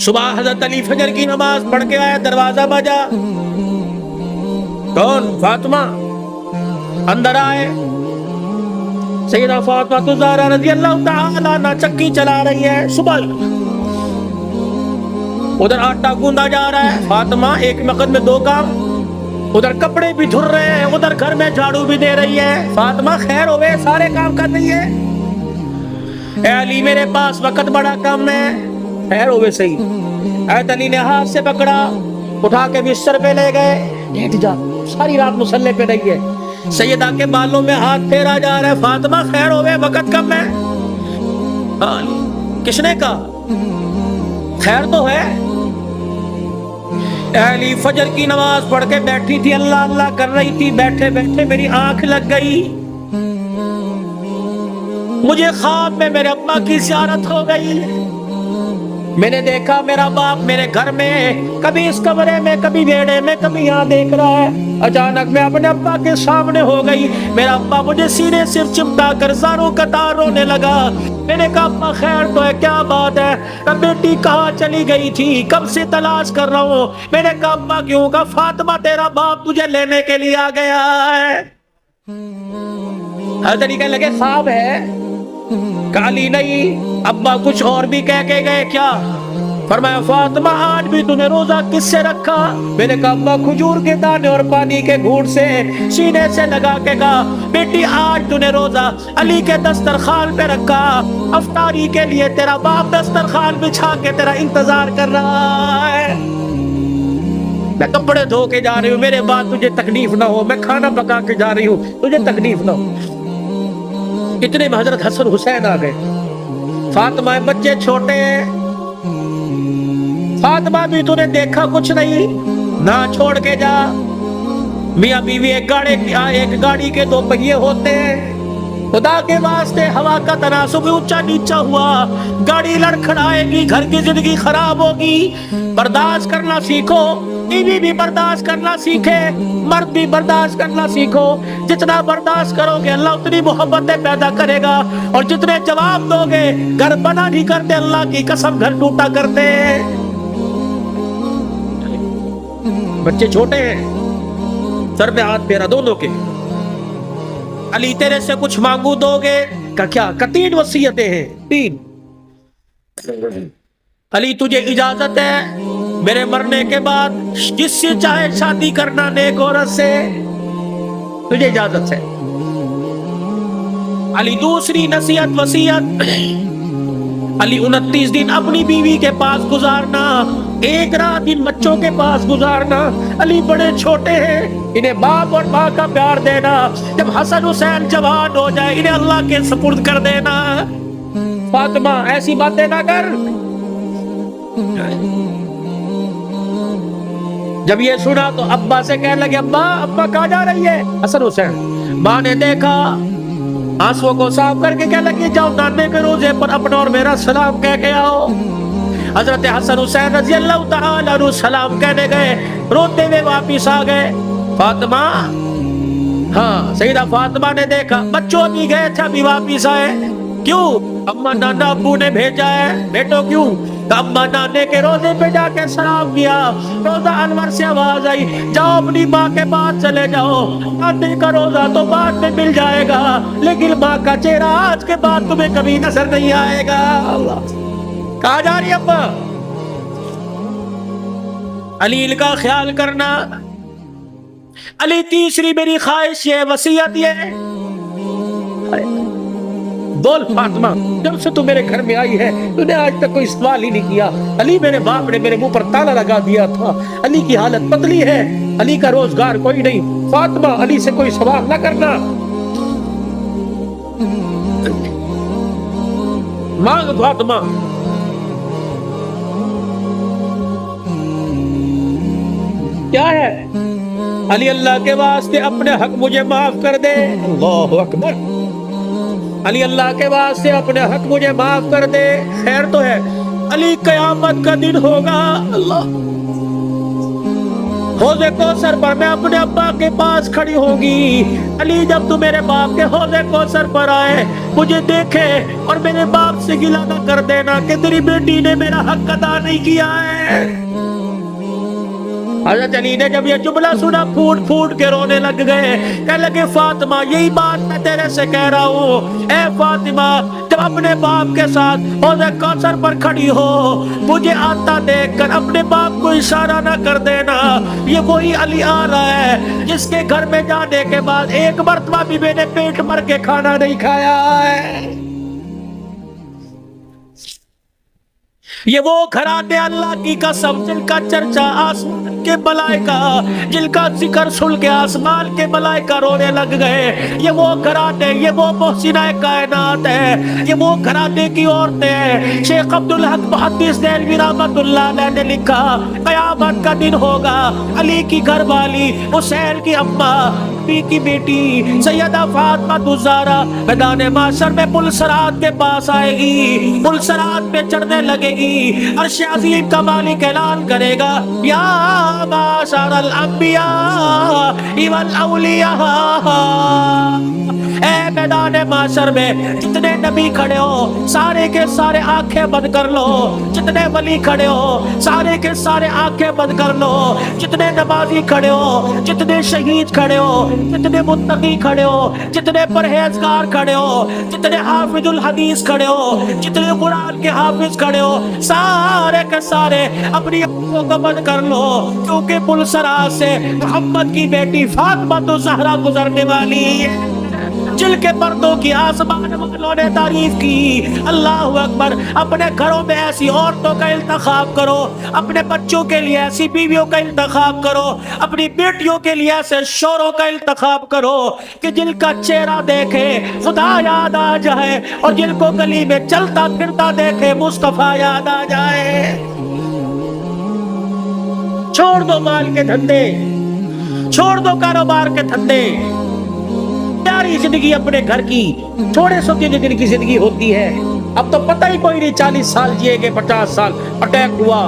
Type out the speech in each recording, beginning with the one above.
صبح حضرت علی فجر کی نماز پڑھ کے آیا، دروازہ بجا، کون؟ فاطمہ۔ اندر آئے، سیدہ فاطمہ زہرا رضی اللہ تعالی عنہا چکی چلا رہی ہے، صبح ادھر آٹا گوندا جا رہا ہے، فاطمہ ایک وقت میں دو کام، ادھر کپڑے بھی دھل رہے ہیں، ادھر گھر میں جھاڑو بھی دے رہی ہے۔ فاطمہ خیر ہوئے، سارے کام کر رہی ہے۔ اے علی میرے پاس وقت بڑا کم ہے، خیر ہوئے صحیح۔ حضرت علی نے ہاتھ سے پکڑا، اٹھا کے بستر پہ لے گئے، لیٹ جا، ساری رات مصلے پہ رہی ہے۔ سیدہ کے بالوں میں ہاتھ پھیرا جا رہا ہے، فاطمہ خیر ہوئے، وقت کم ہے۔ کس نے کہا خیر تو ہے؟ علی فجر کی نماز پڑھ کے بیٹھی تھی، اللہ اللہ کر رہی تھی، بیٹھے بیٹھے میری آنکھ لگ گئی، مجھے خواب میں میرے ابا کی زیارت ہو گئی، میں نے دیکھا میرا باپ میرے گھر میں، کبھی اس کمرے میں، کبھی بیڑے میں، کبھی یہاں دیکھ رہا ہے۔ اچانک میں اپنے ابا کے سامنے ہو گئی، میرا ابا مجھے سینے سے چمٹا کر زاروں قطار رونے لگا۔ میں نے کہا ابا خیر تو ہے، کیا بات ہے؟ بیٹی کہاں چلی گئی تھی؟ کب سے تلاش کر رہا ہوں۔ میں نے کہا ابا کیوں؟ کہا فاطمہ تیرا باپ تجھے لینے کے لیے آ گیا ہے۔ حضرت علی کہنے لگے خواب ہے؟ کالی نہیں، ابا کچھ اور بھی کہہ کے گئے کیا؟ فرمایا فاطمہ آج بھی تُو نے روزہ کس سے رکھا؟ میں نے کہا ابا کھجور کے دانے اور پانی کے گھونٹ سے، سینے سے لگا کے کہا بیٹی آج تُو نے روزہ علی کے دسترخوان پہ رکھا، افطاری کے لیے تیرا باپ دسترخوان بچھا کے تیرا انتظار کر رہا ہے۔ میں کپڑے دھو کے جا رہی ہوں، میرے بعد تجھے تکلیف نہ ہو، میں کھانا پکا کے جا رہی ہوں، تجھے تکلیف نہ ہو۔ اتنے میں حضرت حسن حسین آ گئے۔ فاطمہ بچے چھوٹے ہیں، فاطمہ بھی تو نے دیکھا کچھ نہیں، نہ چھوڑ کے جا۔ میاں بیوی ایک گاڑی کے دو پہیے ہوتے ہیں، خدا کے واسطے ہوا کا تناسب اونچا نیچا ہوا، گاڑی لڑکھڑائے گی، گھر کی زندگی خراب ہوگی۔ برداشت کرنا سیکھو، بیوی بھی برداشت کرنا سیکھے، مرد بھی برداشت کرنا سیکھو۔ جتنا برداشت کرو گے اللہ اتنی محبتیں پیدا کرے گا، اور جتنے جواب دو گے گھر بنا نہیں کرتے، اللہ کی قسم گھر ٹوٹا کرتے۔ بچے چھوٹے ہیں، سر پہ ہاتھ پھیرا دونوں کے۔ علی تیرے سے کچھ مانگو دو گے؟ کہ کیا؟ کہ 3 وصیتیں ہیں، 3۔ علی تجھے اجازت ہے میرے مرنے کے بعد جس سے چاہے شادی کرنا نیک عورت سے، تجھے اجازت ہے۔ علی دوسری نصیحت وصیت، علی 29 دن اپنی بیوی کے پاس گزارنا، 1 رات ان بچوں کے پاس گزارنا۔ علی بڑے چھوٹے ہیں، انہیں باپ اور ماں کا پیار دینا، جب حسن حسین جوان ہو جائے انہیں اللہ کے سپرد کر دینا۔ فاطمہ ایسی باتیں نہ کر۔ جب یہ سنا تو ابا سے کہنے لگے ابا کہاں جا رہی ہے؟ حسن حسین۔ ماں نے دیکھا، آنسوں کو صاف کر کے کہنے لگی جاؤ نانے کے روزے پر اپنا اور میرا سلام کہہ کے آؤ۔ حضرت حسن حسین رضی اللہ تعالی عنہ سلام کہنے گئے، روتے ہوئے واپس آ گئے۔ فاطمہ، ہاں سیدہ فاطمہ نے دیکھا بچوں بھی گئے تھے ابھی واپس آئے، کیوں؟ اما نانا ابو نے بھیجا ہے۔ بیٹو کیوں؟ اما نانے کے روزے پہ جا کے سلام کیا، روزہ انور سے آواز آئی جاؤ اپنی ماں کے بعد چلے جاؤ، نانے کا روزہ تو بعد میں مل جائے گا لیکن ماں کا چہرہ آج کے بعد تمہیں کبھی نظر نہیں آئے گا۔ اللہ، کہاں جا رہی ابا؟ علی کا خیال کرنا۔ علی تیسری میری خواہش یہ وصیت یہ، بول فاطمہ جب سے تو میرے گھر میں آئی ہے تو نے آج تک کوئی سوال ہی نہیں کیا۔ علی میرے باپ نے میرے منہ پر تالا لگا دیا تھا، علی کی حالت پتلی ہے، علی کا روزگار کوئی نہیں، فاطمہ علی سے کوئی سوال نہ کرنا، مانگ فاطمہ۔ کیا ہے؟ علی اللہ کے واسطے اپنے حق مجھے معاف کر دے۔ اللہ اکبر۔ علی اللہ کے واسطے اپنے حق مجھے معاف کر دے۔ خیر تو ہے، علی قیامت کا دن ہوگا، اللہ हौज़े कौसर पर मैं अपने अब्बा के पास खड़ी होगी। अली जब तू मेरे बाप के हौज़े कौसर पर आए, मुझे देखे और मेरे बाप से गिला न कर देना कि तेरी बेटी ने मेरा हक अदा नहीं किया है। हज़रत अली ने जब ये जुमला सुना फूट फूट के रोने लग गए। कहने लगे फातिमा यही बात मैं तेरे से कह रहा हूँ। ए फातिमा जब अपने बाप के साथ हौज़े कौसर पर खड़ी हो, मुझे आता देखकर अपने बाप को इशारा ना कर देना। ये वही अली आ रहा है जिसके घर में जाने के बाद एक मर्तबा भी मैंने पेट भर के खाना नहीं खाया है। ये वो घराने अल्लाह की कसम जिनका चर्चा आसमान के मलाइका, जिनका जिक्र सुन के आसमान के मलाइका रोने लग गए। ये वो घराने, ये वो मोहसिनाए कायनात है, ये वो घराने की औरतें हैं। शेख अब्दुल हक मुहद्दिस देलवी रहमतुल्लाह अलैह ने लिखा क़यामत का दिन होगा, अली की घरवाली हुसैन की अम्मा नबी की बेटी सैयदा फातिमा ज़हरा मैदान माशर में पुलसरात के पास आएगी, पुलसरात पे चढ़ने लगेगी। अर्श अज़ीम का मालिक ऐलान करेगा या माशरल अंबिया वल औलिया। ए मैदान माशर में जितने नबी खड़े हो सारे के सारे आंखें बंद कर लो, जितने वली खड़े हो सारे के सारे आंखें बंद कर लो, जितने नमाजी खड़े हो, जितने शहीद खड़े हो, जितने मुत्तकी खड़े हो, जितने परहेजगार खड़े हो, जितने हाफिजुल हदीस खड़े हो, जितने कुरान के हाफिज खड़े हो, सारे के सारे अपनी आंखों को बंद कर लो, क्योंकि पुलसरा से मोहम्मद की बेटी फातिमा ज़हरा गुजरने वाली है जिनके पर्दों की आसमान वालों ने तारीफ की। अल्लाह अकबर। अपने घरों में ऐसी औरतों का इंतखाब करो, अपने बच्चों के लिए ऐसी बीवियों का इंतखाब करो, अपनी बेटियों के लिए ऐसे शौहरों का इंतखाब करो कि जिनका चेहरा देखे खुदा याद आ जाए और जिनको गली में चलता फिरता देखे मुस्तफा याद आ जाए। छोड़ दो माल के धंधे, छोड़ दो कारोबार के धंधे, प्यारी जिंदगी अपने घर की, थोड़े सौ दिन की जिंदगी होती है। अब तो पता ही कोई नहीं 40 साल जिएगे, 50 साल, अटैक हुआ,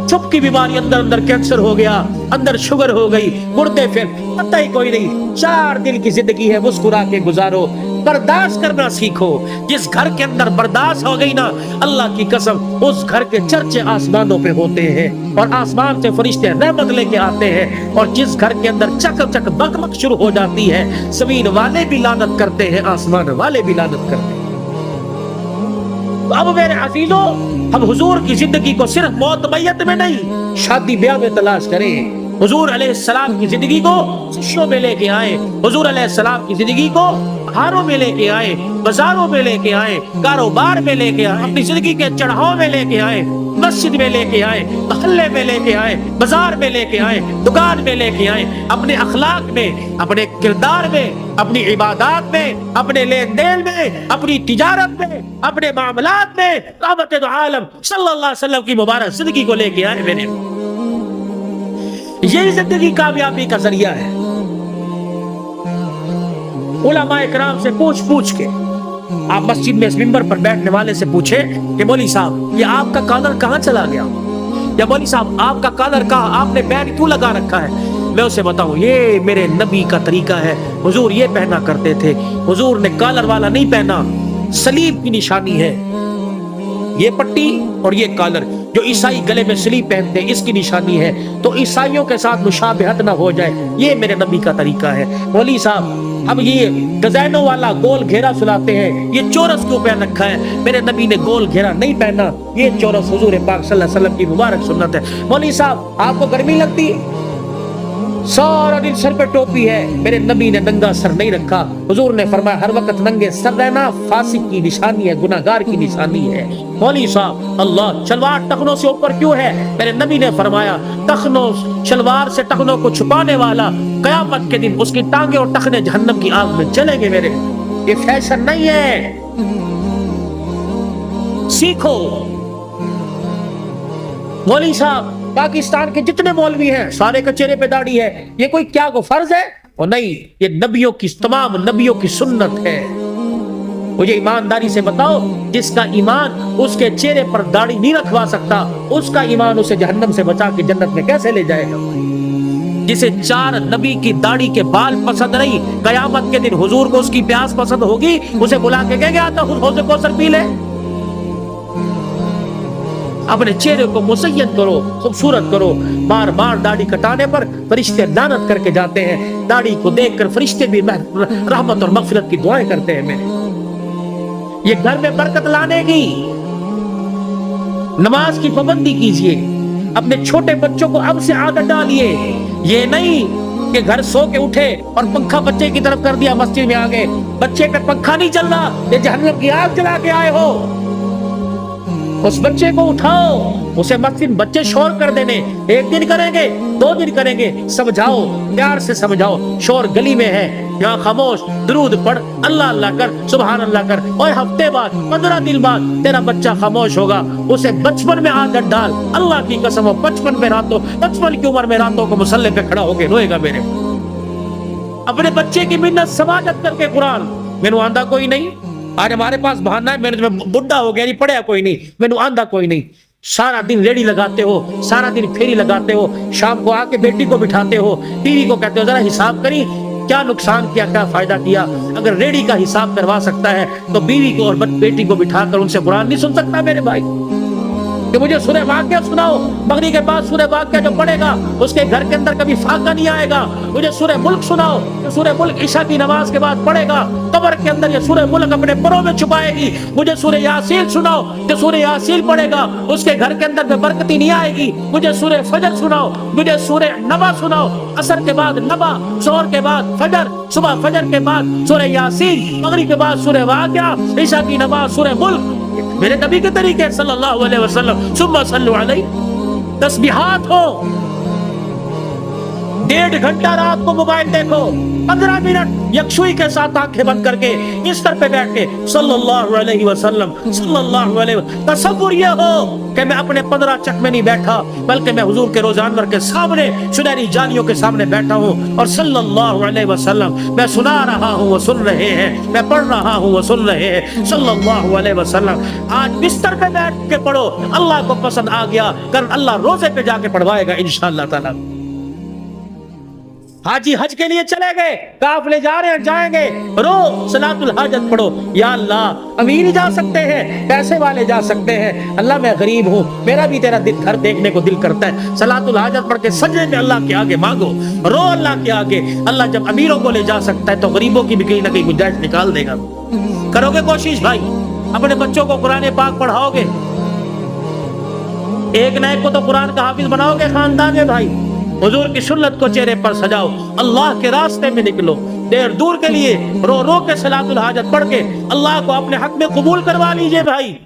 चुप की बीमारी, अंदर अंदर कैंसर हो गया, अंदर शुगर हो गई, गुर्दे फेल, पता ही कोई नहीं। 4 दिन की जिंदगी है, मुस्कुरा के गुजारो, बर्दाश्त करना सीखो। जिस घर के अंदर बर्दाश्त हो गई ना, अल्लाह की कसम उस घर के चर्चे आसमानों पे होते हैं और आसमान से फरिश्ते रहमत लेके आते हैं। और जिस घर के अंदर चक चक बकबक शुरू हो जाती है, जमीन वाले भी लानत करते हैं, आसमान वाले भी लानत करते हैं। तो अब मेरे अजीजों, हम हुजूर की जिंदगी को सिर्फ मौत मैयत में नहीं, शादी ब्याह में तलाश करें। हुजूर अलैहिस्सलाम की जिंदगी को खुशियों में लेके आए, हुजूर अलैहिस्सलाम की जिंदगी को हारों में लेके आए, बाजारों में लेके आए, कारोबार में लेके आए, अपनी जिंदगी के चढ़ाव में लेके आए, मस्जिद में लेके आए, मोहल्ले में लेके आए, बाजार में लेके आए, दुकान में लेके आए, अपने अखलाक में, अपने किरदार में, अपनी इबादत में, अपने लेन देन में, अपनी तिजारत में, अपने मामलात में रहमत दो आलम सल्लल्लाहु अलैहि वसल्लम की मुबारक जिंदगी को लेके आए। मैंने यही जिंदगी कामयाबी का जरिया है। उलमाए किराम से पूछ पूछ के, आप मस्जिद में इस मिंबर पर बैठने वाले से पूछे कि मौलवी साहब ये आपका कॉलर कहाँ चला गया, या मौलवी साहब आपका कॉलर कहाँ, आपने बैग क्यों लगा रखा है, मैं उसे बताऊं ये मेरे नबी का तरीका है, हुजूर ये पहना करते थे, हुजूर ने कॉलर वाला नहीं पहना, सलीब की निशानी है ये पट्टी और ये कॉलर, जो ईसाई गले में सलीब पहनते हैं इसकी निशानी है, तो ईसाइयों के साथ मुशाबहत ना हो जाए, ये मेरे नबी का तरीका है। मौलवी साहब अब ये डिजाइनों वाला गोल घेरा सुलाते हैं, ये चौरस क्यों पहन रखा है, मेरे नबी ने गोल घेरा नहीं पहना, ये चौरस हुजूर पाक सल्लल्लाहु अलैहि वसल्लम की मुबारक सुन्नत है। मौलवी साहब आपको गर्मी लगती, सारा दिन सर पे टोपी है, मेरे नबी ने नंगा सर नहीं रखा, हुजूर ने फरमाया हर वक्त नंगे सर रहना फासिक की निशानी है, गुनाहगार की निशानी है। मौलवी साहब अल्लाह शलवार टखनों से ऊपर क्यों है, मेरे नबी ने फरमाया टखनों, शलवार से टखनों को छुपाने वाला कयामत के दिन उसकी टांगे और टखने जहन्नम की आग में जलेंगे। मेरे ये फैशन नहीं है, सीखो। मौलवी साहब पाकिस्तान के जितने मौलवी हैं सारे के चेहरे पे दाढ़ी है, ये कोई क्या को फर्ज है, और नहीं, ये नबियों की, तमाम नबियों की सुन्नत है। मुझे ईमानदारी से बताओ, जिसका ईमान उसके चेहरे पर दाढ़ी नहीं रखवा सकता, उसका ईमान उसे जहन्नम से बचा के जन्नत में कैसे ले जाएगा। जिसे 4 नबी की दाढ़ी के बाल पसंद नहीं, कयामत के दिन हुजूर को उसकी प्यास पसंद होगी, उसे बुला के कहेंगे आता हौज़ कौसर पी ले। अपने चेहरे को मुज़य्यन करो, खूबसूरत करो। बार बार दाढ़ी कटाने पर फरिश्ते लानत करके जाते हैं। दाढ़ी को देखकर फरिश्ते भी रहमत और मग़फ़िरत की दुआएं करते हैं। मेरे ये घर में बरकत लाने की, नमाज की पाबंदी कीजिए। अपने छोटे बच्चों को अब से आदत डालिए। ये नहीं कि घर सो के उठे और पंखा बच्चे की तरफ कर दिया, मस्जिद में आ गए, बच्चे पे पंखा नहीं चल रहा, ये जहन्नम की आग जला के आए हो। उस बच्चे को उठाओ, उसे मस्जिद, बच्चे शोर कर देने, 1 दिन करेंगे, 2 दिन करेंगे, समझाओ, प्यार से समझाओ। शोर गली में है, यहाँ खामोश, दुरूद पढ़, अल्लाह अल्लाह कर, सुभान अल्लाह कर, और हफ्ते बाद 15 दिन बाद तेरा बच्चा खामोश होगा। उसे बचपन में आदत डाल, अल्लाह की कसम हो, 55 में रातों, 55 की उम्र में रातों को मुसल्ले पे खड़ा होके रोएगा। मेरे अपने बच्चे की मिन्नत समाजत करके कुरान मैनू आंदा कोई नहीं। आज हमारे पास बहाना है, मैंने बुढ़ा हो गया, नहीं पढ़िया कोई नहीं, मैनू आंदा कोई नहीं। सारा दिन रेडी लगाते हो, सारा दिन फेरी लगाते हो, शाम को आके बेटी को बिठाते हो, बीवी को कहते हो जरा हिसाब करी क्या नुकसान किया, क्या फायदा किया। अगर रेडी का हिसाब करवा सकता है तो बीवी को और बेटी को बिठाकर उनसे कुरान नहीं सुन सकता मेरे भाई? कि मुझे सूरह वाक़िया सुनाओ, मगरिब के बाद सूरह वाक़िया जो पढ़ेगा उसके घर के अंदर कभी फाका नहीं आएगा। मुझे सूरह मुल्क सुनाओ, तो सूरह मुल्क ईशा की नमाज के बाद पढ़ेगा, कब्र के अंदर ये सूरह मुल्क अपने परों में छुपाएगी। मुझे सूरह यासीन सुनाओ, जो सूरह यासीन पढ़ेगा उसके घर के अंदर में बरकती नहीं आएगी। मुझे सूरह फजर सुनाओ, मुझे सूरह नबा सुनाओ, असर के बाद नबा, जोहर के बाद फजर, सुबह फजर के बाद सूरह यासीन, मगरिब के बाद सूरह वाक़िया, ईशा की नमाज सूरह मुल्क, मेरे नबी के तरीके सल्लल्लाहु अलैहि वसल्लम। सुम्मा सल्लु अलैहि, तस्बीहात हो। 1.5 घंटा रात को मोबाइल देखो, 15 मिनट यकसुई के साथ आंखें बंद करके बिस्तर पे बैठ के सल्लल्लाहु अलैहि वसल्लम, सल्लल्लाहु अलैहि वसल्लम। तसव्वुर ये हो कि मैं अपने 15 चक में नहीं बैठा, बल्कि मैं हुजूर के रोज़ानवर के सामने, सुनहरी जालियों के सामने बैठा हूँ और सल्लल्लाहु अलैहि वसल्लम मैं सुना रहा हूँ, वो सुन रहे हैं, मैं पढ़ रहा हूँ, वो सुन रहे हैं, सल्लल्लाहु अलैहि वसल्लम। आज बिस्तर पे बैठ के पढ़ो, अल्लाह को पसंद आ गया कर, अल्लाह रोजे पे जाके पढ़वाएगा इंशाअल्लाह ताला। हाजी हज के लिए चले गए, काफिले जा रहे हैं, जाएंगे, रो सलातुल हाजत पढ़ो। या अल्लाह, अमीर जा सकते हैं, पैसे वाले जा सकते हैं, अल्लाह मैं गरीब हूँ, मेरा भी तेरा दिल घर देखने को दिल करता है। सलातुल हाजत पढ़ के सजदे में अल्लाह के आगे मांगो, रो अल्लाह के आगे। अल्लाह जब अमीरों को ले जा सकता है तो गरीबों की भी कहीं ना कहीं गुंजाइश निकाल देगा। करोगे कोशिश भाई, अपने बच्चों को कुरान पाक पढ़ाओगे, एक न एक को तो कुरान का हाफिज बनाओगे खानदान में भाई। हुजूर की सुन्नत को चेहरे पर सजाओ, अल्लाह के रास्ते में निकलो, देर दूर के लिए रो रो के सलातुल हाजत पढ़ के अल्लाह को अपने हक में कबूल करवा लीजिए भाई।